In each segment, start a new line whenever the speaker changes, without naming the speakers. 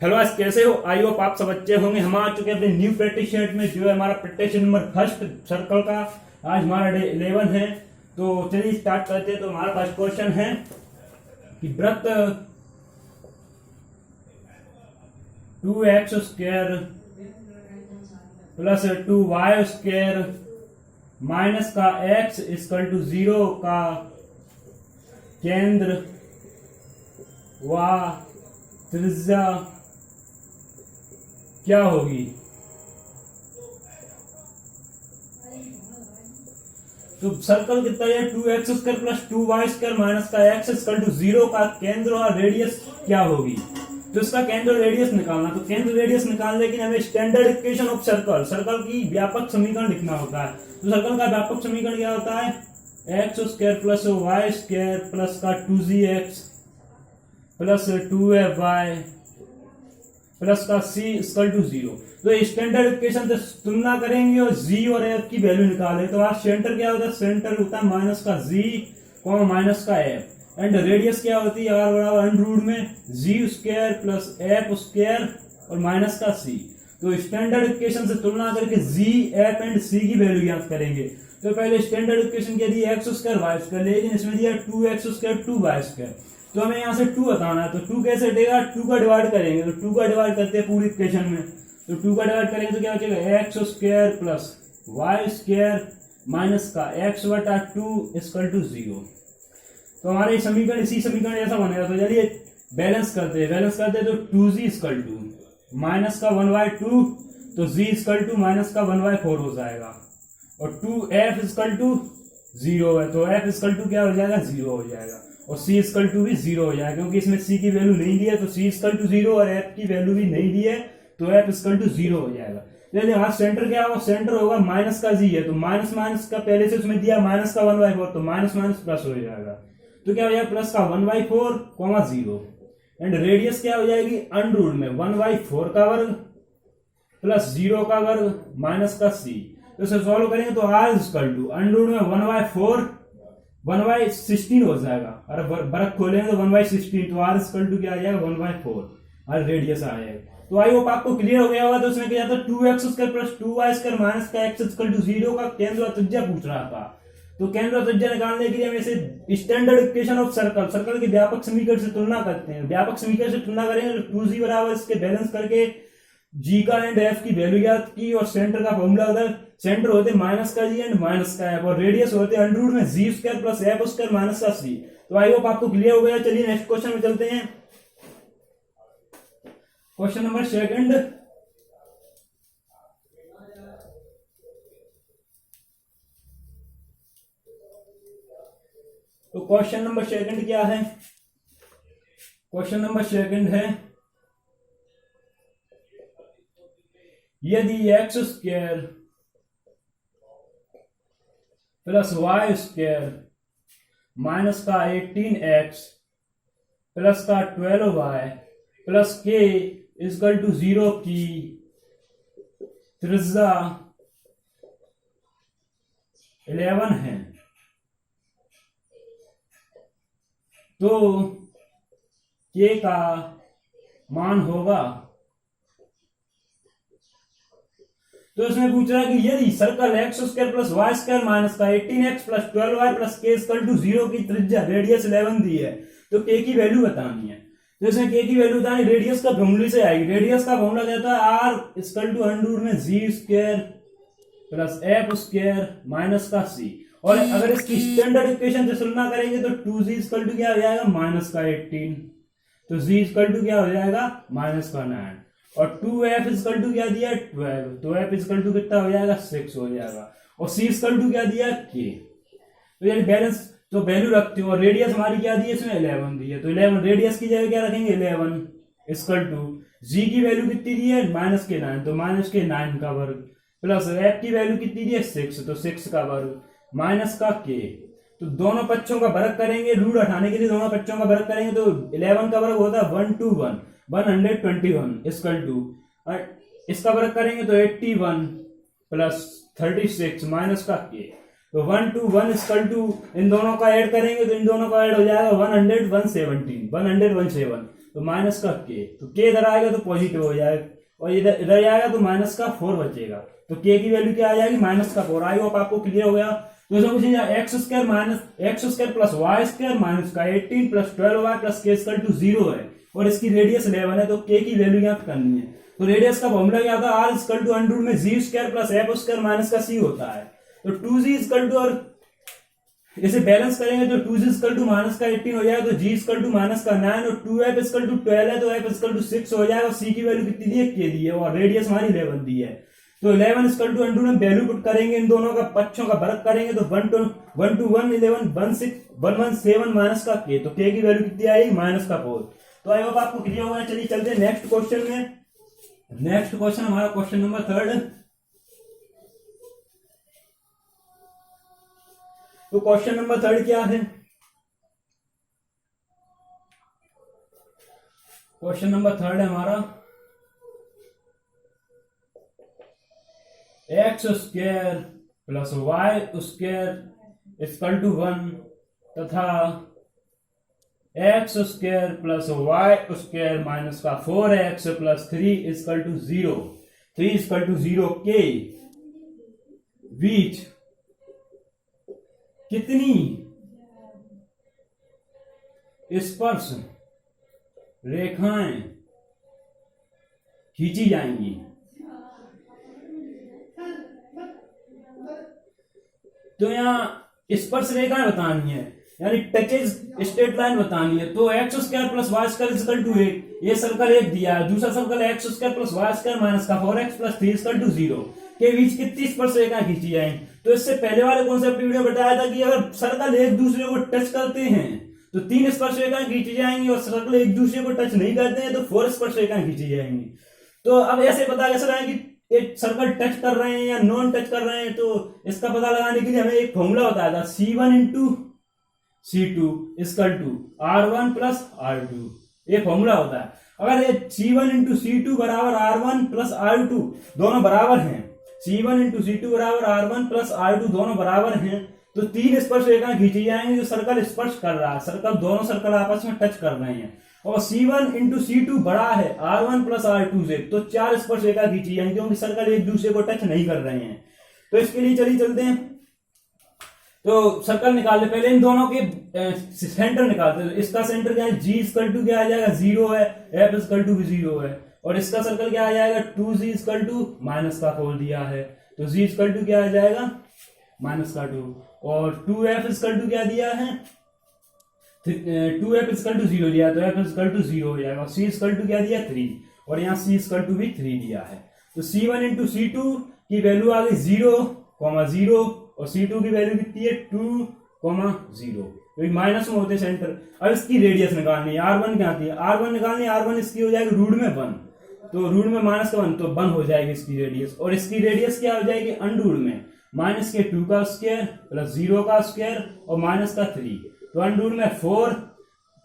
Hello आज कैसे हो। आई होप आप सब अच्छे होंगे। हम आ चुके हैं अपने न्यू प्रैक्टिस यूनिट में, जो है हमारा प्रैक्टिस नंबर फर्स्ट सर्कल का। आज हमारा डे 11 है, तो चलिए स्टार्ट करते हैं। तो हमारा फर्स्ट क्वेश्चन है कि वृत्त 2x square plus 2y square minus का x इक्वल टू 0 का केंद्र व त्रिज्या क्या होगी। तो सर्कल कितना है 2x square plus 2y square minus का x इक्वल टू 0 का केंद्र और रेडियस क्या होगी। तो इसका केंद्र और रेडियस निकालना। तो केंद्र रेडियस निकालने के लिए हमें स्टैंडर्ड इक्वेशन ऑफ सर्कल की व्यापक समीकरण लिखना होता है। तो सर्कल का व्यापक समीकरण क्या होता है, x square plus y square plus का 2gx प्लस 2fy प्लस का c इक्वल टू 0। तो स्टैंडर्ड इक्वेशन से तुलना करेंगे और g और f की वैल्यू निकालेंगे। तो आज सेंटर क्या होता है, सेंटर होता है माइनस का g माइनस का f एंड रेडियस क्या होती है r बराबर अंडर रूट में g square plus f square और माइनस का c। तो स्टैंडर्ड इक्वेशन से तुलना करके g, f एंड c की वैल्यू ज्ञात करेंगे। तो पहले स्टैंडर्ड इक्वेशन क्या दी, एक्स स्क्वायर वाई स्क्वायर, लेकिन इसमें दिया 2x स्क्वायर 2y स्क्वायर। तो हमें यहाँ से 2 बताना है। तो 2 कैसे देगा, 2 का डिवाइड करेंगे। तो 2 का डिवाइड करते हैं पूरी इक्वेशन में। तो 2 का डिवाइड करेंगे तो क्या बचेगा, x square plus y square minus का x बटा 2 इक्वल टू 0। तो हमारे समीकरण इसी समीकरण ऐसा बनेगा। तो चलिए बैलेंस करते हैं। तो 2g इक्वल टू माइनस का 1/2, तो g इक्वल टू माइनस का 1/4 हो जाएगा। और 2f इक्वल टू 0 है, तो f इक्वल टू क्या हो जाएगा, 0 हो जाएगा। और c इक्वल टू भी 0 हो जाएगा, क्योंकि इसमें c की वैल्यू नहीं दी है। तो c इक्वल टू 0 और f की वैल्यू भी नहीं दी है, तो f इक्वल टू 0 हो जाएगा। चलिए यहाँ सेंटर क्या होगा, सेंटर होगा माइनस का g है, तो माइनस माइनस का पहले से उसमें दिया माइनस का 1/4, तो माइनस माइनस प्लस हो जाएगा। तो क्या हो जाएगा, प्लस का 1/4 0 एंड रेडियस क्या हो जाएगी, अंडर रूट में 1/4 का वर्ग प्लस 0 का वर्ग माइनस का c। तो इसे सॉल्व करेंगे तो r equal to under root में 1/4 1/16 हो जाएगा। अरे बरक खोलेंगे तो 1/16, तो r इक्वल टू क्या आ जाएगा, 1/4 और रेडियस आ जाएगा। तो आई होप आपको क्लियर हो गया होगा। तो उसमें क्या था, 2x square plus 2y square minus का x इक्वल टू 0 का केंद्र और त्रिज्या पूछ रहा था। तो केंद्र और त्रिज्या निकालने के लिए हम इसे स्टैंडर्ड इक्वेशन ऑफ सर्कल के व्यापक समीकरण से तुलना करते हैं। व्यापक समीकरण से तुलना करेंगे तो 2g बराबर इसके बैलेंस करके g का एंड f की वैल्यू ज्ञात की, और सेंटर का फॉर्मूला होता है, सेंटर होते माइनस का g एंड माइनस का f, और रेडियस होते अंडर रूट में g square plus f square minus का c। तो आई होप आपको क्लियर हो गया। चलिए नेक्स्ट क्वेश्चन में चलते हैं। क्वेश्चन नंबर सेकंड, तो क्वेश्चन नंबर सेकंड क्या है, क्वेश्चन नंबर सेकंड है, यदि x square plus y square minus का 18x प्लस का 12y plus k equal to 0 की त्रिज्या 11 है, तो k का मान होगा। तो इसमें पूछ रहा है कि यदि circle x square plus y square minus का 18x plus 12y plus k equal to 0 की त्रिज्या रेडियस 11 दी है, तो k की वैल्यू बतानी है। तो इसमें k की वैल्यू बतानी रेडियस का फॉर्मूला से आएगी। रेडियस का फॉर्मूला कहता है r equal to under root में g square plus f square minus का c। और अगर इसकी स्टैंडर्ड इक्वेशन से तुलना करेंगे तो 2g इक्वल टू क्या हो जाएगा, माइनस का 18, तो g इक्वल टू क्या हो जाएगा, माइनस का 9, और 2f इक्वल टू क्या दिया 12, तो f इक्वल टू कितना हो जाएगा, 6 हो जाएगा, और c इक्वल टू क्या दिया k। तो यानी बैलेंस तो वैल्यू रखते हो, और रेडियस हमारी क्या दी है, इसमें 11 दी है, तो 11 रेडियस की जगह क्या रखेंगे 11 इक्वल टू g की वैल्यू कितनी दी है, माइनस के 9, तो माइनस के 9 का वर्ग प्लस f की वैल्यू कितनी दी है 6, तो 6 का वर्ग माइनस का k। तो दोनों पक्षों का वर्ग करेंगे, रूट हटाने के लिए दोनों पक्षों का वर्ग करेंगे, तो 11 का वर्ग होता है 121 इक्वल टू, इसका वर्ग करेंगे तो 81 प्लस 36 माइनस का k। तो 121 इक्वल टू इन दोनों का ऐड करेंगे तो इन दोनों का ऐड हो जाएगा 117, तो तो माइनस का के, तो के इधर आएगा तो पॉजिटिव हो जाएगा और इधर इधर आएगा तो माइनस का 4 बचेगा। तो के की वैल्यू क्या आ जाएगी माइनस का 4। आई होप आपको क्लियर हो गया। तो इसमें पूछेंगे x square plus y square minus का 18 plus 12y plus k equal to 0 है और इसकी रेडियस 11 है, तो के की वैल्यू यहाँ करनी है। तो रेडियस का फॉर्मूला क्या था, R equal to under root में G square plus F square minus का सी होता है। तो 2g इक्वल टू, और इसे बैलेंस करेंगे तो 2g इक्वल टू माइनस का 18 हो जाएगा, तो g इक्वल टू माइनस का 9 और 2f इक्वल टू 12 है तो f इक्वल टू 6 हो जाएगा। c की वैल्यू कितनी दी है, k दी है और रेडियस हमारी 11 दी है। तो 11 इक्वल टू अंडर में वैल्यू पुट करेंगे, इन दोनों का पक्षों का वर्ग करेंगे तो 1 to 1 11 16 117 माइनस का k, तो k की वैल्यू कितनी आएगी माइनस का 4। तो आई होप आपको क्लियर होगा। चलिए चलते हैं नेक्स्ट क्वेश्चन में। नेक्स्ट क्वेश्चन हमारा क्वेश्चन नंबर 3। तो क्वेश्चन नंबर 3 क्या है, क्वेश्चन नंबर 3 है हमारा x square plus y square equal to 1 तथा x square plus y square minus का 4x plus 3 equal to 0, 3 equal to 0 के बीच कितनी स्पर्श रेखाएं खींची जाएंगी। तो यहाँ स्पर्श रेखाएं बतानी है, यानी टचेज स्ट्रेट लाइन बतानी है। तो x square plus y square equal to 8, ये सर्कल 1 दिया है। दूसरा circle x square plus y square minus का 4x प्लस 3 इक्वल टू 0 के बीच कितनी स्पर्श रेखाएं खींची जाएंगी। तो इससे पहले वाले कॉन्सेप्ट वीडियो बताया था कि अगर सर्कल एक दूसरे को टच करते हैं तो 3 स्पर्श रेखाएं खींची जाएंगी और सर्कल एक दूसरे को टच नहीं करते हैं तो 4 स्पर्श रेखाएं खींची जाएंगी। तो अब ऐसे पता कैसे रहा है कि एक सर्कल टच कर रहे हैं या नॉन टच कर रहे हैं, तो इसका पता लगाने के लिए हमें एक फॉर्मूला बताया था, C1 into C2 equal to R1 plus R2, ये फॉर्मूला होता है। अगर ये C1 इंटू C2 बराबर R1 प्लस R2 दोनों बराबर हैं, C1 इंटू C2 बराबर R1 प्लस R2 दोनों बराबर हैं, तो 3 स्पर्श रेखाएं खींची जाएंगी जो सर्कल स्पर्श कर रहा है, सर्कल दोनों सर्कल आपस में टच कर रहे हैं। और C1 इंटू C2 बड़ा है R1 प्लस R2 से, तो 4 स्पर्श रेखा खींची जाएंगी क्योंकि सर्कल एक दूसरे को टच नहीं कर रहे हैं। तो इसके लिए चलिए चलते हैं, तो सर्कल निकाल ले। पहले इन दोनों के सेंटर निकालते हैं। इसका सेंटर क्या है, G इक्वल टू क्या आ जाएगा 0 है, F इक्वल टू भी 0 है, और इसका सर्कल क्या आ जाएगा 2G इक्वल टू माइनस का 4 दिया है, तो G इक्वल टू क्या आ जाएगा माइनस का 2, और 2F इक्वल टू क्या दिया है 2F इक्वल टू 0 दिया, तो F इक्वल टू 0 हो जाएगा, और C इक्वल टू क्या दिया 3, और यहाँ C इक्वल टू भी 3 दिया है। तो C1 इंटू C2 की वैल्यू आ गई 0,0 और C2 की वैल्यू कितनी है 2,0, तो माइनस में होते सेंटर। अब इसकी रेडियस निकालनी है, R1 क्या आती है, R1 निकालनी है, R1 इसकी हो जाएगी रूट में 1, तो रूट में माइनस का 1 तो 1 हो जाएगी इसकी रेडियस, और इसकी रेडियस क्या हो जाएगी अंडर रूट में माइनस के 2 का स्क्वायर प्लस 0 का स्क्वायर और माइनस का 3, तो अंडर रूट में 4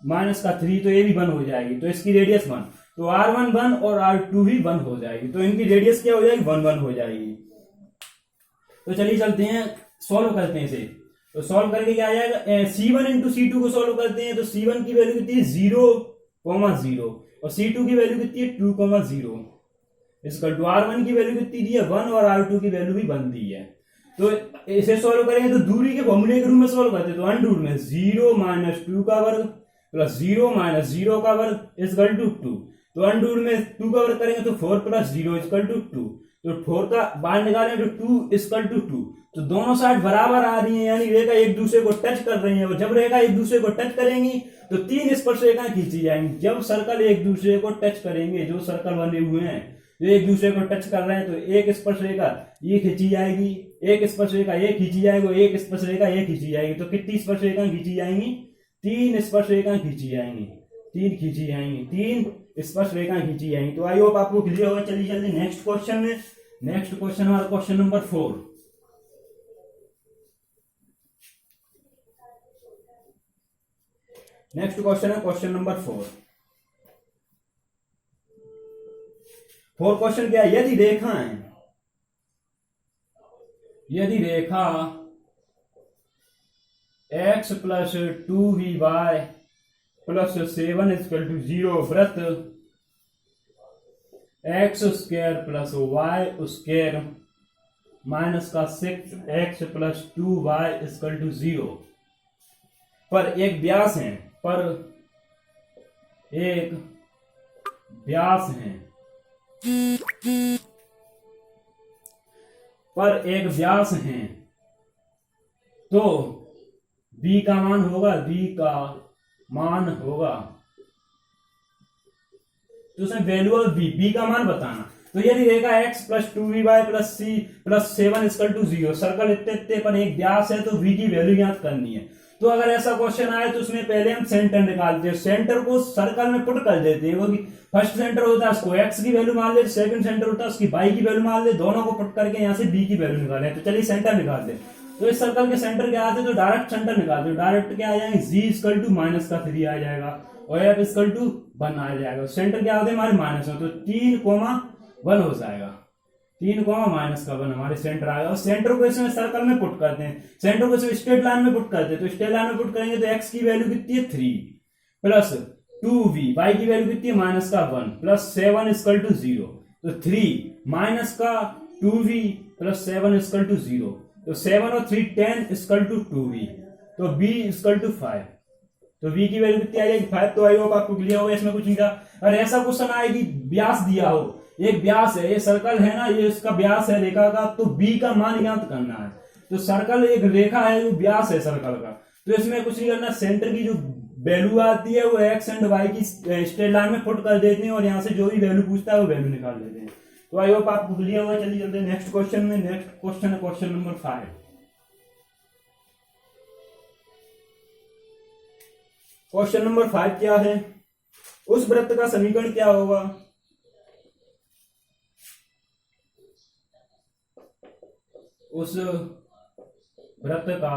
माइनस का 3, तो ये भी 1 हो जाएगी, तो इसकी रेडियस 1, तो R1 1 और R2 भी 1 हो जाएगी, तो इनकी रेडियस क्या हो जाएगी 1 1 हो जाएगी। तो चलिए चलते हैं, सॉल्व करते हैं इसे। तो सॉल्व करके क्या आ जाएगा, C1 इंटू C2 को सॉल्व करते हैं, तो C1 की वैल्यू कितनी है 0,0 और C2 की वैल्यू कितनी है 2,0, इसका टू R1 की वैल्यू कितनी दी है 1 और R2 की वैल्यू भी 1 दी है। तो इसे सॉल्व करेंगे तो दूरी के फॉर्मूले के रूप में सॉल्व करते हैं, तो अंडर रूट में 0 माइनस 2 का वर्ग प्लस 0 माइनस 0 का वर्ग इक्वल टू 2, तो अंडर रूट में 2 का वर्ग करेंगे तो 4 प्लस 0 इक्वल टू 2, तो 4 का बाहर निकालें तो 2 इक्वल टू 2, तो दोनों साइड बराबर आ रही हैं, यानी रेखा एक दूसरे को टच कर रही है, और जब रेखा एक दूसरे को टच करेंगी तो 3 स्पर्श रेखाएं खींची जाएंगी। जब सर्कल एक दूसरे को टच करेंगे, जो सर्कल बने हुए हैं जो एक दूसरे को टच कर रहे हैं, तो एक स्पर्श रेखा ये खींची जाएगी, एक स्पर्श रेखा ये खींची जाएगी, एक स्पर्श रेखा ये खींची जाएगी, तो कितनी स्पर्श रेखाएं खींची जाएंगी 3 स्पर्श रेखाएं खींची जाएंगी, 3 खींची जाएंगी, 3 स्पर्श रेखाएं खींची जाएंगी। तो आई होप आपको क्लियर होगा। चलिए जल्दी नेक्स्ट क्वेश्चन में। नेक्स्ट क्वेश्चन हमारा क्वेश्चन नंबर 4। नेक्स्ट क्वेश्चन है क्वेश्चन नंबर 4। क्वेश्चन क्या है, यदि रेखा x plus 2vy plus 7 equal to 0 वृत्त x square plus y square minus का 6x plus 2y equal to 0 पर एक व्यास है, तो b का मान होगा तो उसमें वैल्यू ऑफ b का मान बताना। तो यदि रेखा x plus 2vy plus c plus 7 equal to 0 circle इतने पर एक व्यास है, तो v की वैल्यू ज्ञात करनी है। तो अगर ऐसा क्वेश्चन आए तो उसमें पहले हम सेंटर निकालते हैं, सेंटर को सर्कल में पुट कर देते हैं। वो फर्स्ट सेंटर होता है उसको x की वैल्यू मान ले, सेकंड सेंटर होता है उसकी y की वैल्यू मान ले, दोनों को पुट करके यहाँ से b की वैल्यू निकाले। तो चलिए सेंटर निकालते हैं। तो इस सर्कल के सेंटर क्या आते हैं, तो डायरेक्ट सेंटर निकालते हैं। डायरेक्ट क्या आ जाएंगे, g इक्वल टू माइनस का 3 आ जाएगा और f इक्वल टू 1 आ जाएगा। सेंटर क्या होते हैं हमारे माइनस में, तो 3,1 हो जाएगा। 3, माइनस का 1 हमारे सेंटर आएगा। और सेंटर को इसमें सर्कल में पुट करते हैं, सेंटर को इसमें स्ट्रेट लाइन में पुट करते हैं। तो स्ट्रेट लाइन में पुट करेंगे तो x की वैल्यू कितनी है 3 प्लस 2v, y की वैल्यू कितनी है माइनस का 1 प्लस 7 इक्वल टू 0। तो 3 माइनस का 2v प्लस 7 इक्वल टू 0, तो 7 और 3 10 इक्वल टू 2v, तो b इक्वल टू 5। तो v की वैल्यू कितनी आ जाएगी 5। तो आई होप आपको क्लियर होगा, इसमें कुछ नहीं था। अगर ऐसा क्वेश्चन आए कि व्यास दिया हो, एक व्यास है, ये सर्कल है ना, ये इसका व्यास है रेखा का, तो b का मान ज्ञात करना है। तो सर्कल एक रेखा है, वो व्यास है सर्कल का, तो इसमें कुछ नहीं करना। सेंटर की जो वैल्यू आती है वो x एंड y की स्ट्रेट लाइन में पुट कर देते हैं और यहाँ से जो भी वैल्यू पूछता है वो वैल्यू निकाल देते हैं। तो आई होप आपको क्लियर होगा। चलिए चलते हैं नेक्स्ट क्वेश्चन में। नेक्स्ट क्वेश्चन है क्वेश्चन नंबर 5। क्वेश्चन नंबर 5 क्या है, उस वृत्त का समीकरण क्या होगा। उस वृत्त का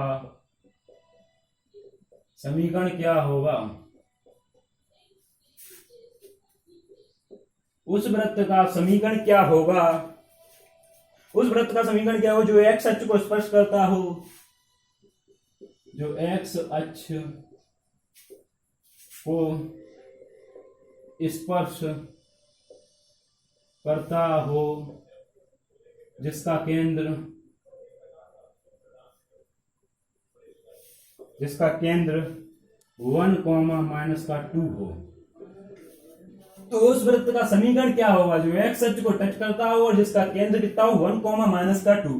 समीकरण क्या होगा, उस वृत्त का समीकरण क्या होगा, उस वृत्त का समीकरण क्या हो जो x अक्ष को स्पर्श करता हो, जो x अक्ष को स्पर्श करता हो, जिसका केंद्र 1, माइनस का 2 हो। तो उस वृत्त का समीकरण क्या होगा जो x अक्ष को टच करता हो और जिसका केंद्र कितना हो 1, माइनस का 2।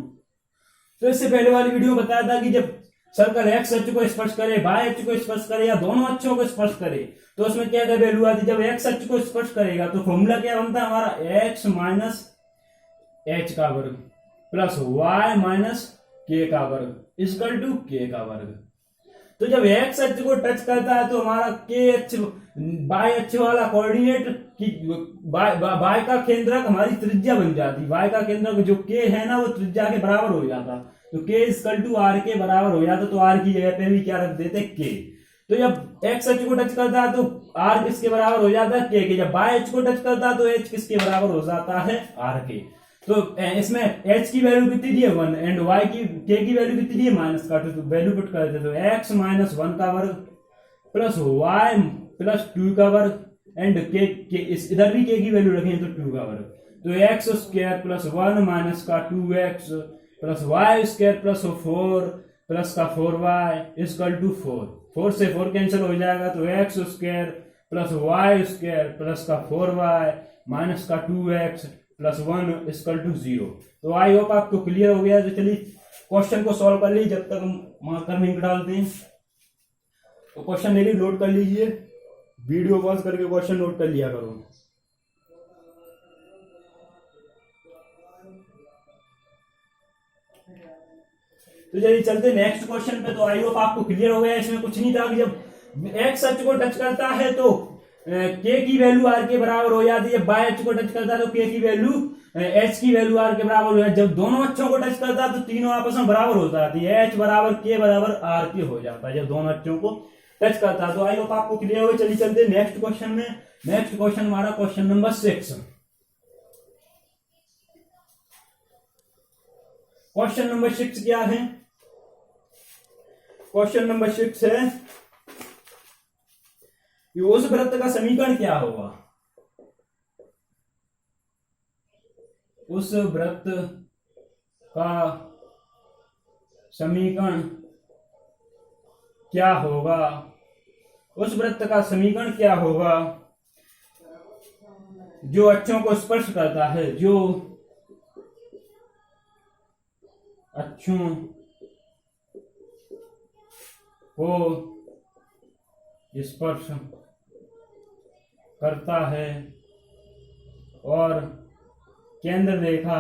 तो इससे पहले वाली वीडियो में बताया था कि जब सर्कल x अक्ष को स्पर्श करे, y अक्ष को स्पर्श करे या दोनों अक्षों को स्पर्श करे, तो उसमें क्या वैल्यू आती है। जब x अक्ष को स्पर्श करेगा तो फॉर्मूला क्या बनता है हमारा, x माइनस h का वर्ग प्लस y माइनस k का वर्ग इक्वल टू k का वर्ग। तो जब x अक्ष को टच करता है तो हमारा k अक्ष y अक्ष वाला कोऑर्डिनेट की y का केंद्रक हमारी त्रिज्या बन जाती है। y का केंद्रक जो k है ना वो त्रिज्या के बराबर हो जाता, तो k इक्वल टू r के बराबर हो जाता। तो r की जगह पे भी क्या रख देते k। तो जब x अक्ष को टच करता है तो r किसके बराबर हो जाता है k के। जब y अक्ष को टच करता है तो h किसके बराबर हो जाता है r के। तो इसमें h की वैल्यू कितनी दी है 1 एंड y की k की वैल्यू कितनी दी है माइनस का 2। तो वैल्यू पुट कर देते, तो x माइनस 1 का वर्ग प्लस y प्लस 2 का वर्ग एंड k इधर भी k की वैल्यू रखेंगे तो 2 का वर्ग। तो x स्क्वायर प्लस 1 माइनस का 2x plus y square plus 4 plus का 4y इक्वल टू 4 से 4 कैंसिल हो जाएगा। तो x square plus y square plus का 4y माइनस का 2x प्लस 1 इक्वल टू 0। तो आई होप आपको क्लियर हो गया। तो चलिए क्वेश्चन को सॉल्व कर लीजिए, जब तक हम मार्कर में डालते हैं। तो क्वेश्चन मेरी नोट कर लीजिए, वीडियो पॉज करके क्वेश्चन नोट कर लिया करो। तो चलिए चलते नेक्स्ट क्वेश्चन पे। तो आई होप आपको क्लियर हो गया। इसमें कुछ नहीं था कि जब x अक्ष को टच करता है तो k की वैल्यू r के बराबर हो जाती है, y अक्ष को टच करता है तो k की वैल्यू h की वैल्यू r के बराबर हो जाती है। जब दोनों अक्षों को टच करता है तो तीनों आपस में बराबर हो जाती है, h बराबर k बराबर r के हो जाता है जब दोनों अक्षों को टच करता है। तो आई होप आपको क्लियर हो गया। चलिए चलते नेक्स्ट क्वेश्चन में। नेक्स्ट क्वेश्चन हमारा क्वेश्चन नंबर 6। क्वेश्चन नंबर 6 क्या है, क्वेश्चन नंबर 6 है कि उस वृत्त का समीकरण क्या होगा, उस वृत्त का समीकरण क्या होगा, उस वृत्त का समीकरण क्या होगा जो अक्षों को स्पर्श करता है, जो अक्षों को स्पर्श करता है और केंद्र रेखा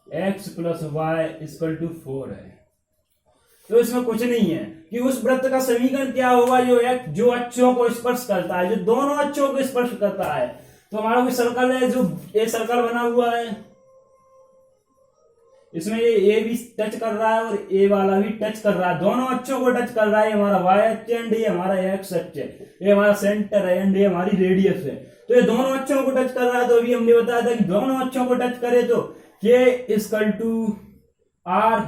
x plus y equal to 4 है। तो इसमें कुछ नहीं है कि उस वृत्त का समीकरण क्या होगा जो अक्षों को स्पर्श करता है, जो दोनों अक्षों को स्पर्श करता है। तो हमारा कोई सर्कल है, जो ए सर्कल बना हुआ है, इसमें ये ए भी टच कर रहा है और ए वाला भी टच कर रहा है, दोनों अक्षों को टच कर रहा है। हमारा वाई अक्ष एंड ये हमारा एक्स अक्ष है, ये हमारा सेंटर है एंड ये हमारी रेडियस है। तो ये दोनों अक्षों को टच कर रहा है। तो अभी हमने बताया था कि दोनों अक्षों को टच करे तो k equal to r,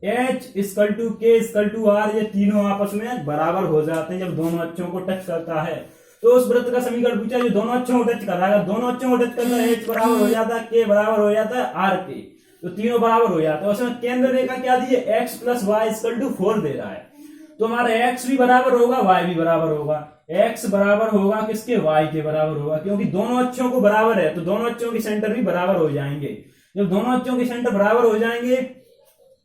h equal to k equal to r, ये तीनों आपस में बराबर हो जाते हैं जब दोनों अक्षों को टच करता है। तो उस वृत्त का समीकरण पूछा जो दोनों अक्षों को टच कर रहा है, दोनों अक्षों को टच करना है, एच बराबर हो जाता है के बराबर हो जाता है आर के, तो तीनों बराबर हो जाता है। उसमें केंद्र रेखा क्या दी है, x plus y equal to 4 दे रहा है। तो हमारा एक्स भी बराबर होगा, वाई भी बराबर होगा। एक्स बराबर होगा किसके, वाई के बराबर होगा, क्योंकि दोनों अक्षों को बराबर है तो दोनों अक्षों के सेंटर भी बराबर हो जाएंगे। जब दोनों अक्षों के सेंटर बराबर हो जाएंगे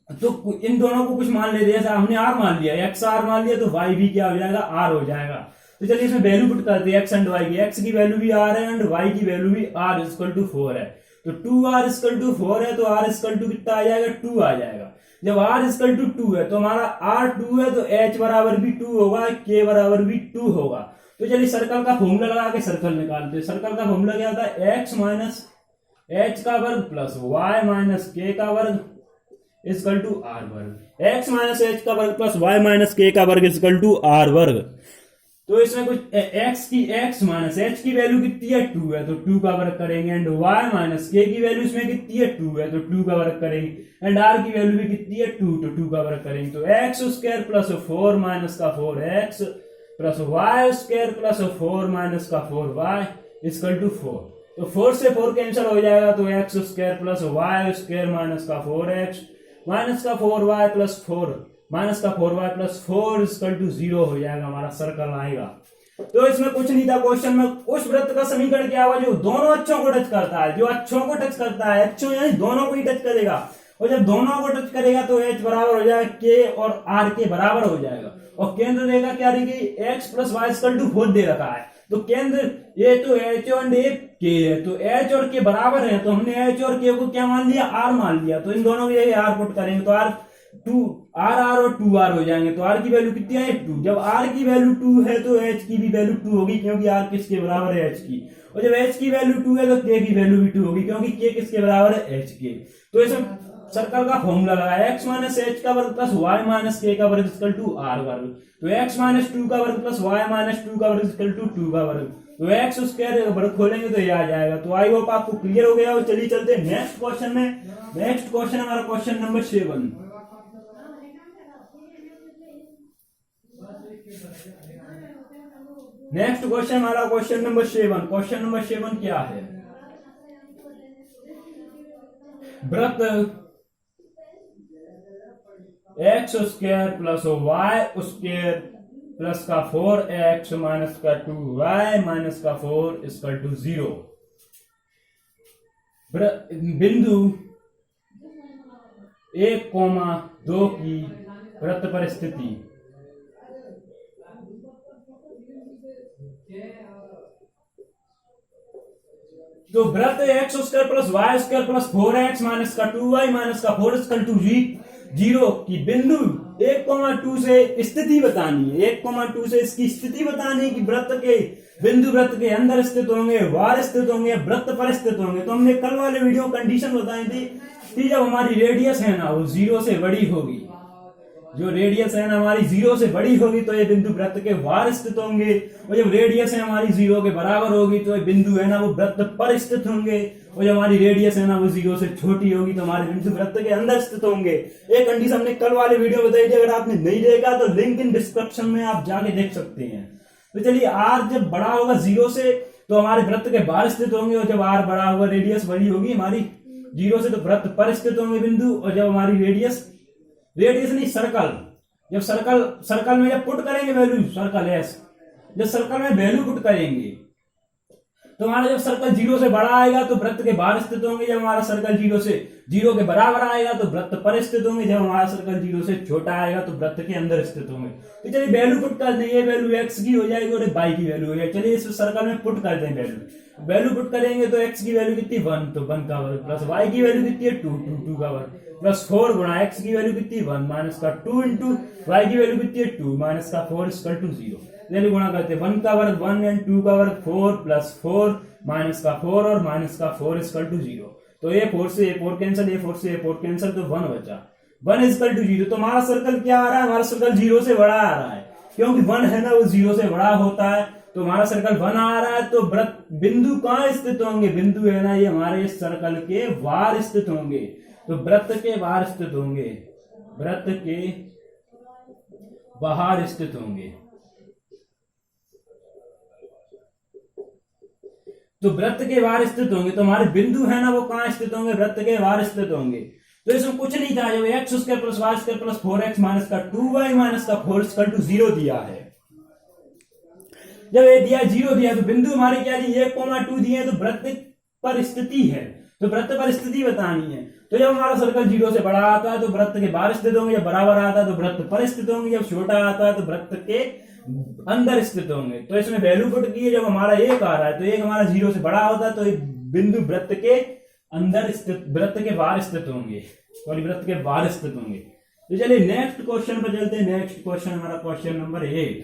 तो इन दोनों को कुछ मान लेते हैं, जैसे हमने आर मान लिया, एक्स आर मान लिया, तो वाई भी क्या हो जाएगा, आर हो जाएगा। तो चलिए इसमें वैल्यू पुट करते हैं एक्स एंड वाई की। एक्स की वैल्यू भी आर है एंड वाई की वैल्यू भी आर इक्वल टू 4 है। तो 2r इक्वल टू 4 है तो r इक्वल टू कितना आ जाएगा, 2 आ जाएगा। जब r इक्वल टू 2 है तो हमारा r 2 है तो h बराबर भी 2 होगा, k बराबर भी 2 होगा। तो चलिए सर्कल का फॉर्मूला लगा के सर्कल निकालते हैं। सर्कल का फॉर्मूला क्या होता है, x माइनस h का वर्ग प्लस y माइनस k का वर्ग इक्वल टू r वर्ग। x माइनस h का वर्ग प्लस y माइनस k का वर्ग इक्वल टू r वर्ग। तो इसमें कुछ x माइनस h की वैल्यू कितनी है, 2 है तो 2 का वर्ग करेंगे एंड y माइनस k की वैल्यू इसमें कितनी है, 2 है तो 2 का वर्ग करेंगे एंड r की वैल्यू भी कितनी है, 2 तो 2 का वर्ग करेंगे। तो x स्क्वायर प्लस 4 माइनस का 4x plus y square plus 4 minus का 4y इक्वल टू 4। तो 4 से 4 कैंसिल हो जाएगा तो x square plus y square minus का 4x माइनस का 4y प्लस 4 माइनस का 4y प्लस 4 इक्वल टू 0 हो जाएगा, हमारा सर्कल आएगा। तो इसमें कुछ नहीं था क्वेश्चन में। उस वृत्त का समीकरण क्या हुआ जो दोनों अक्षों को टच करता है, जो अक्षों को टच करता है, अक्षों यानी दोनों को ही टच करेगा, और जब दोनों को टच करेगा तो h बराबर हो जाएगा k और r के बराबर हो जाएगा। और केंद्र रेखा क्या रहेगी, x plus y equal to 4 दे रखा है। तो केंद्र ये तो h एंड ये k है, तो h और k बराबर है, तो हमने h और k को क्या मान लिया, r मान लिया। तो इन दोनों को ये r पुट करेंगे तो r और 2r हो जाएंगे। तो r की वैल्यू कितनी है, 2। जब r की वैल्यू 2 है तो h की भी वैल्यू 2 होगी, क्योंकि r किसके बराबर है, h की। और जब h की वैल्यू 2 है तो k की वैल्यू भी 2 होगी, क्योंकि k किसके बराबर है, h के। तो इसमें सर्कल का फॉर्मूला लगाया, x माइनस h का वर्ग प्लस y माइनस k का वर्ग इक्वल टू r वर्ग। तो x माइनस 2 का वर्ग प्लस y माइनस 2 का वर्ग इक्वल टू 2 का वर्ग। तो x स्क्वायर वर्ग खोलेंगे तो ये आ जाएगा। तो आई होप आपको क्लियर हो गया। और चलिए चलते हैं नेक्स्ट क्वेश्चन में। नेक्स्ट क्वेश्चन हमारा क्वेश्चन नंबर 7। नेक्स्ट क्वेश्चन हमारा क्वेश्चन नंबर 7। क्वेश्चन नंबर 7 क्या है, वृत्त x square plus y square plus का 4x माइनस का 2y माइनस का 4 इक्वल टू 0। बिंदु 1,2 की वृत्त पर स्थिति। तो वृत्त x square plus y square plus 4x minus का 2y माइनस का 4 इक्वल टू 0 की बिंदु 1,2 से स्थिति बतानी है। 1,2 से इसकी स्थिति बतानी है कि वृत्त के बिंदु वृत्त के अंदर स्थित होंगे, बाहर स्थित होंगे, वृत्त पर स्थित होंगे। तो हमने कल वाले वीडियो कंडीशन बताई थी कि जब हमारी रेडियस है ना वो 0 से बड़ी होगी, जो रेडियस है ना हमारी 0 से बड़ी होगी तो ये बिंदु वृत्त के बाहर स्थित होंगे, और जब रेडियस है हमारी 0 के बराबर होगी तो ये बिंदु है ना वो वृत्त पर स्थित होंगे, और जब हमारी रेडियस है ना वो 0 से छोटी होगी तो हमारे बिंदु वृत्त के अंदर स्थित होंगे। एक कंडीशन हमने कल वाले वीडियो बताई थी, अगर आपने नहीं देखा तो लिंक इन डिस्क्रिप्शन में आप जाके देख सकते हैं। तो चलिए आर जब बड़ा होगा 0 से तो हमारे वृत्त के बाहर स्थित होंगे, और जब आर बड़ा होगा रेडियस बड़ी होगी हमारी 0 से तो वृत्त पर स्थित होंगे बिंदु, और जब हमारी रेडियस नहीं सर्कल, जब सर्कल में जब पुट करेंगे वैल्यू सर्कल एस, जब सर्कल में वैल्यू पुट करेंगे तो हमारा जब सर्कल 0 से बड़ा आएगा तो वृत्त के बाहर स्थित होंगे, जब हमारा सर्कल 0 के बराबर आएगा तो वृत्त पर स्थित होंगे, जब हमारा सर्कल 0 से छोटा आएगा तो वृत्त के अंदर स्थित होंगे। तो चलिए वैल्यू पुट कर दें, ये वैल्यू एक्स की हो जाएगी और वाई की वैल्यू हो जाएगी। चलिए इस सर्कल में पुट कर दें वैल्यू पुट करेंगे तो एक्स की वैल्यू कितनी 1 तो 1 का वर्ग, प्लस वाई की वैल्यू कितनी है 2 का वर्ग, प्लस 4 गुणा एक्स की वैल्यू कितनी 1 माइनस का 2 इंटू वाई की वैल्यू कितनी है 2 माइनस का 4 इक्वल टू 0। वैल्यू गुणा करते 1 का वर्ग 1 एंड 2 का वर्ग 4 प्लस 4 माइनस का 4 और माइनस का 4 इक्वल टू 0। तो ये 4 से 4 कैंसिल, ये 4 से 4 कैंसिल, तो 1 बचा, 1 इक्वल टू 0। तो हमारा सर्कल क्या आ रहा है, हमारा सर्कल 0 से बड़ा आ रहा है, क्योंकि 1 है ना वो 0 से बड़ा होता है, तो हमारा सर्कल 1 आ रहा है। तो बिंदु कहाँ स्थित होंगे, बिंदु है ना ये हमारे इस सर्कल के बाहर स्थित होंगे, तो वृत्त के बाहर स्थित होंगे, वृत्त के बाहर स्थित होंगे। तो वृत्त के बाहर स्थित होंगे, तो हमारे बिंदु है ना वो कहां स्थित होंगे, वृत्त के बाहर स्थित होंगे। तो इसमें कुछ नहीं था, जब x square plus y square plus 4x minus का 2y माइनस का 4 इक्वल टू 0 दिया है, जब ये दिया 0 दिया तो बिंदु हमारे क्या दिए 1,2 दिए, तो वृत्त पर स्थिति है, तो वृत्त पर स्थिति बतानी है। तो जब हमारा सर्कल 0 से बड़ा आता है तो वृत्त के बाहर स्थित होंगे, जब बराबर आता है तो वृत्त पर स्थित होंगे, जब छोटा आता है तो वृत्त के अंदर स्थित होंगे। तो इसमें वैल्यू पुट की है, जब हमारा 1 आ रहा है तो 1 हमारा 0 से बड़ा होता है, तो एक बिंदु वृत्त के अंदर स्थित, वृत्त के बाहर स्थित होंगे, सॉरी वृत्त के बाहर स्थित होंगे। तो चलिए नेक्स्ट क्वेश्चन पर चलते हैं। नेक्स्ट क्वेश्चन हमारा क्वेश्चन नंबर 8।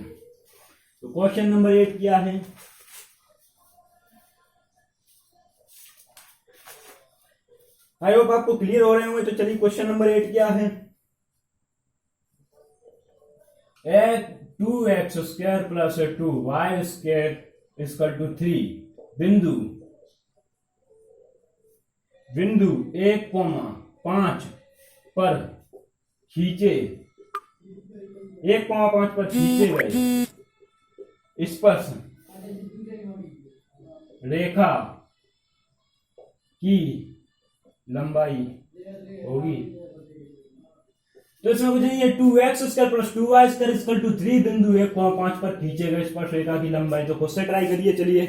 तो क्वेश्चन नंबर 8 क्या है, आई होप आपको क्लियर हो रहे होंगे। तो चलिए क्वेश्चन नंबर 8 क्या है, 2x square plus 2y square equal to 3 बिंदु 1,5 पर खींचे 1,5 पर खींचे गए स्पर्श रेखा की लंबाई होगी। तो इसमें मुझे ये 2x square plus 2y square equal to 3 बिंदु 1,5 पर खींचे गए स्पर्श रेखा की लंबाई, तो खुद से ट्राई करिए। चलिए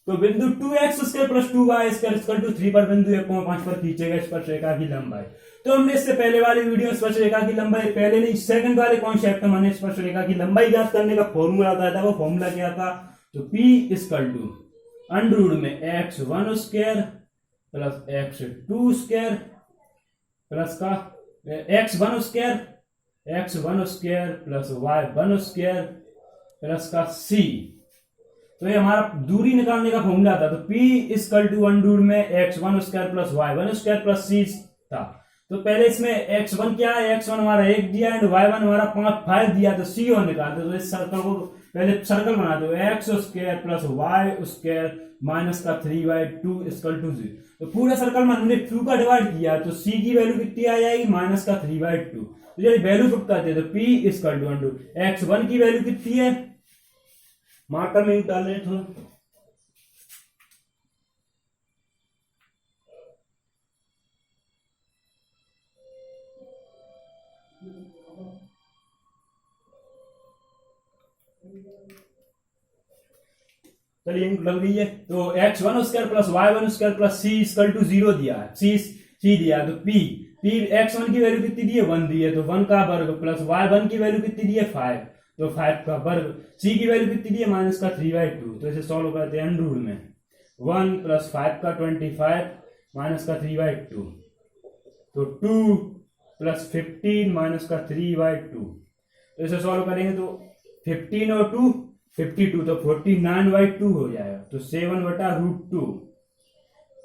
तो बिंदु 2x square plus 2y square equal to 3 पर बिंदु 1,5 पर खींचे गए स्पर्श रेखा की लंबाई। तो हमने इससे पहले वाली वीडियो स्पर्श रेखा की लंबाई, पहले नहीं सेकंड वाले कॉन्सेप्ट में हमने स्पर्श रेखा की लंबाई ज्ञात करने का फॉर्मूला बताया था। वो फॉर्मूला क्या था, तो P इक्वल टू अंडर में x1 square plus x2 square plus का x1 square plus y1 square plus का c। तो ये हमारा दूरी निकालने का फॉर्मूला था। तो P इक्वल टू अंडर में x1 square plus y1 square plus c था। तो पहले इसमें x1 क्या है, x1 हमारा 1 दिया एंड y1 हमारा 5 दिया, तो c और निकालते। तो इस सर्कल को पहले सर्कल बना दो, x square plus y square minus का 3y2 इक्वल टू 0। तो पूरे सर्कल में हमने 2 का डिवाइड किया, तो c की वैल्यू कितनी आ जाएगी माइनस का 3y2। तो यदि वैल्यू पुट करते हैं तो p equal to under x1 की वैल्यू कितनी है, मार्कर में डाल रहे थोड़ा, चलिए लग रही है। तो x1 square plus y1 square plus c equal to 0 दिया है, c दिया है। तो p x1 की वैल्यू कितनी दी है 1 दी है, तो 1 का वर्ग प्लस y1 की वैल्यू कितनी दी है 5, तो 5 का वर्ग, c की वैल्यू कितनी दी है माइनस का 3/2। तो इसे सॉल्व करते हैं अंडर रूट में 1 प्लस 5 का 25 माइनस का 3/2, तो 2 प्लस 15 माइनस का 3/2। तो इसे सॉल्व करेंगे तो 15 और 2 52, तो 49/2 हो जाएगा, तो 7/√2।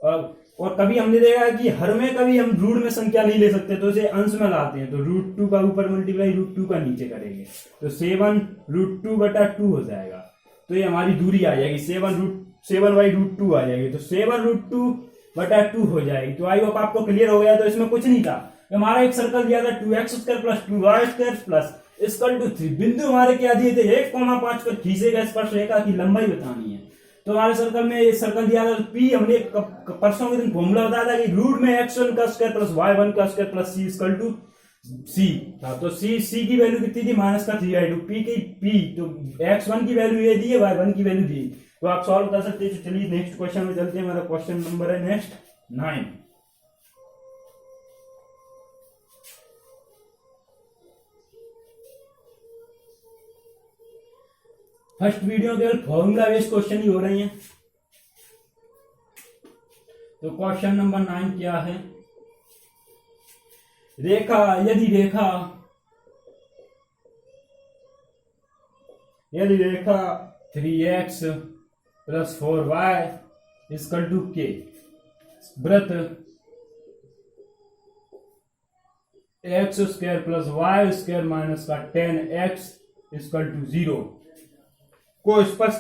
और और कभी हमने देखा कि हर में कभी हम रूट में संख्या नहीं ले सकते, तो इसे अंश में लाते हैं, तो √2 का ऊपर मल्टीप्लाई √2 का नीचे करेंगे, तो 7√2/2 हो जाएगा। तो ये हमारी दूरी आ जाएगी 7/√2 आ जाएगी, तो 7√2/2 हो जाएगी। तो आई होप आपको क्लियर हो गया। तो इसमें कुछ नहीं था, हमारा एक सर्कल दिया था 2x² + 2y² + 3। बिंदु हमारे क्या दिए थे 1,5 पर खींचे गए स्पर्शरेखा की लंबाई बतानी है। तो हमारे सर्कल में ये सर्कल दिया था, तो P हमने परसों के दिन फॉर्मूला बताया था कि रूट में x1 का स्क्वायर + y1 का स्क्वायर + c था। तो c की वैल्यू कितनी थी -3/2। P तो x1 की वैल्यू ये दी है, y1 की वैल्यू दी। तो आप सॉल्व कर सकते हैं। तो चलिए नेक्स्ट क्वेश्चन में चलते हैं। हमारा क्वेश्चन नंबर है नेक्स्ट 9। फर्स्ट वीडियो केवल फॉर्मूला बेस्ड क्वेश्चन ही हो रही हैं। तो क्वेश्चन नंबर 9 क्या है? यदि रेखा 3x + 4y = k, वृत्त x² + y² - 10x = 0 को स्पर्श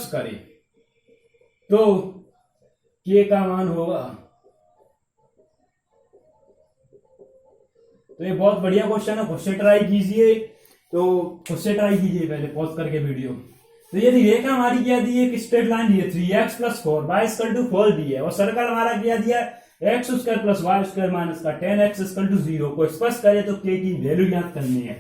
करे तो k का मान होगा। तो ये बहुत बढ़िया क्वेश्चन है, खुद से ट्राई कीजिए। पहले पॉज करके वीडियो। तो यदि रेखा हमारी क्या दी है, एक स्ट्रेट लाइन दी है 3x + 4y = 4 दी है, और सर्कल हमारा क्या दिया है x² + y² - 10x = 0 को स्पर्श करे तो k की वैल्यू ज्ञात करनी है।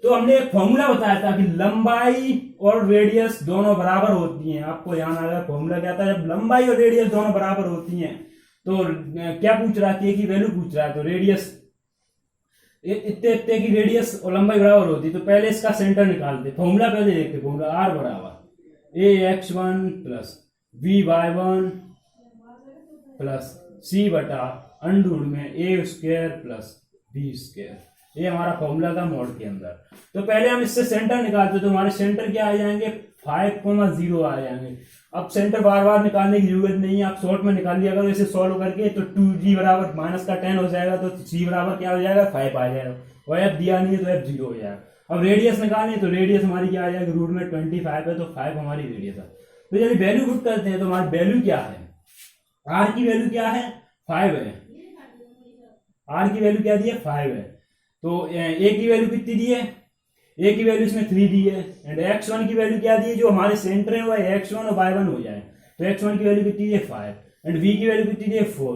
तो हमने एक फॉर्मूला बताया था कि लंबाई और रेडियस दोनों बराबर होती हैं। आपको ध्यान आ रहा है फॉर्मूला क्या था? जब लंबाई और रेडियस दोनों बराबर होती हैं तो क्या पूछ रहा है, k की वैल्यू पूछ रहा है। तो रेडियस इतने की रेडियस और लंबाई बराबर होती है, तो पहले इसका सेंटर निकालते। फॉर्मूला पहले देखते। Formula r = ax1 + by1 + c/√a² + b²। ये हमारा फॉर्मूला था मोड के अंदर। तो पहले हम इससे सेंटर निकालते, तो हमारे सेंटर क्या आ जाएंगे 5,0 आ जाएंगे। अब सेंटर बार बार निकालने की जरूरत नहीं है, आप शॉर्ट में निकाल लिया अगर इसे सॉल्व करके। तो 2g = -10 हो जाएगा, तो c बराबर क्या हो जाएगा 5 आ जाएगा, और f दिया नहीं है तो f 0 हो जाएगा। अब रेडियस निकालनी, तो रेडियस हमारी क्या आ जाएगी, रूट में 25 है, तो 5 हमारी रेडियस है। तो यदि वैल्यू पुट करते हैं तो हमारी वैल्यू क्या है, r की वैल्यू क्या है 5 है। r की वैल्यू क्या दी है 5 है। तो a की वैल्यू कितनी दी है, a की वैल्यू इसमें 3 दी है, एंड x1 की वैल्यू क्या दी है, जो हमारे सेंटर है वो x1 और y1 हो जाए। तो x1 की वैल्यू कितनी दी है 5, एंड v की वैल्यू कितनी दी है 4,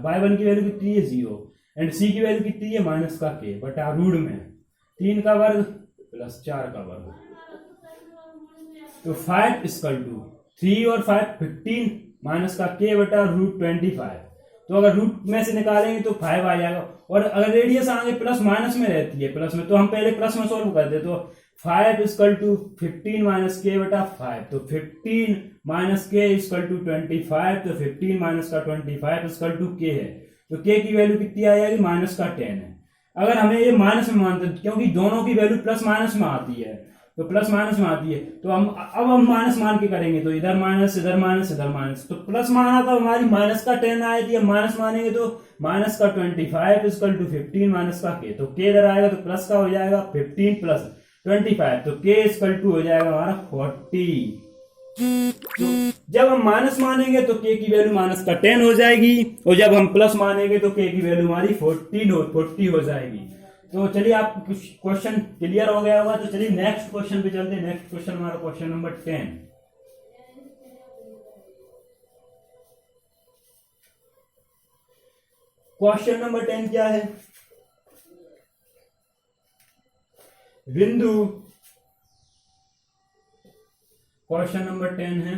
y1 की वैल्यू कितनी है 0, एंड c की वैल्यू कितनी है -k/रूट में 3 का वर्ग + 4 का वर्ग। तो 5 = 3 और 5 15 -k/√25। तो अगर रूट में से निकालेंगे तो 5 आ जाएगा। और अगर रेडियस आगे प्लस माइनस में रहती है, प्लस में, तो हम पहले प्लस में सोल्व कर दे। तो 5 = 15 - k/5। तो 15 - k = 25। तो 15 - 25 = k है। तो k की वैल्यू कितनी आ जाएगी -10 है। अगर हमें ये माइनस में मानते, क्योंकि दोनों की वैल्यू प्लस माइनस में आती है, तो प्लस माइनस में आती है, तो हम माइनस मान के करेंगे। तो इधर माइनस, इधर माइनस, इधर माइनस। तो प्लस माना था हमारी -10 आई थी, अब माइनस मानेंगे तो -25 = 15 - k। तो k इधर आएगा तो प्लस का हो जाएगा 15 + 25। तो k = हो जाएगा हमारा 40। तो जब हम माइनस मानेंगे तो k की वैल्यू -10 हो जाएगी, और जब हम प्लस मानेंगे तो k की वैल्यू हमारी 40 हो जाएगी। तो चलिए आप क्वेश्चन क्लियर हो गया होगा। तो चलिए नेक्स्ट क्वेश्चन पे चलते हैं। नेक्स्ट क्वेश्चन हमारा क्वेश्चन नंबर 10। क्वेश्चन नंबर 10 क्या है, बिंदु, क्वेश्चन नंबर 10 है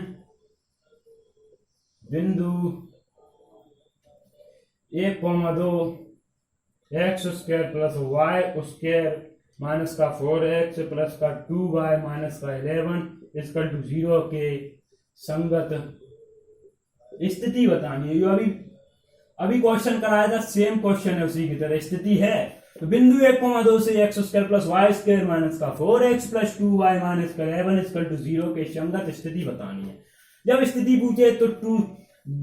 बिंदु 1,2 x² + y² - 4x + 2y - 11 = 0 के संगत स्थिति बतानी है। जो अभी क्वेश्चन कराया था, सेम क्वेश्चन है, उसी की तरह स्थिति है। तो बिंदु 1,2 से x square plus y square minus का 4x प्लस 2y माइनस का 11 इक्वल टू 0 के संगत स्थिति बतानी है। जब स्थिति पूछे तो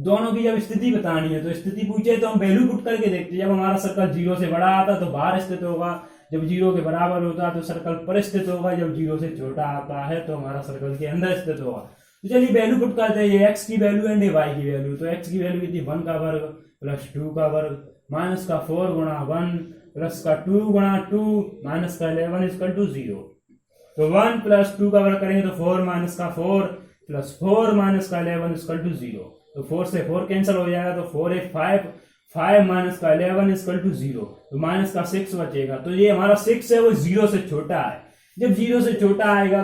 दोनों की जब स्थिति बतानी है तो स्थिति पूछे तो हम वैल्यू पुट करके देखते हैं। जब हमारा सर्कल 0 से बड़ा आता तो बाहर स्थित होगा, जब 0 के बराबर होता है तो सर्कल पर स्थित होगा, जब 0 से छोटा आता है तो हमारा सर्कल के अंदर स्थित होगा। तो चलिए वैल्यू पुट करते हैं, x की वैल्यू एंड y की वैल्यू। तो x की वैल्यू कितनी 1 का वर्ग प्लस 2 का वर्ग माइनस का 4 गुणा 1 प्लस का 2 गुणा 2 माइनस का 11 इक्वल टू 0। तो 1 प्लस 2 का वर्ग करेंगे तो 4 माइनस का 4 प्लस 4 माइनस का 11 इक्वल टू 0। तो 4 से 4 कैंसिल हो जाएगा तो 4 8 5 5 माइनस का 11 इक्वल टू 0। तो माइनस का 6 बचेगा। तो ये हमारा 6 है वो 0 से छोटा है। जब 0 से छोटा आएगा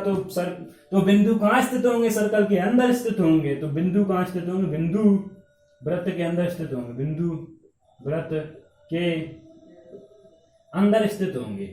तो बिंदु कहाँ स्थित होंगे? सर्कल के अंदर स्थित होंगे। तो बिंदु कहाँ स्थित होंगे? बिंदु वृत्त के अंदर स्थित होंगे, बिंदु वृत्त के अंदर स्थित होंगे।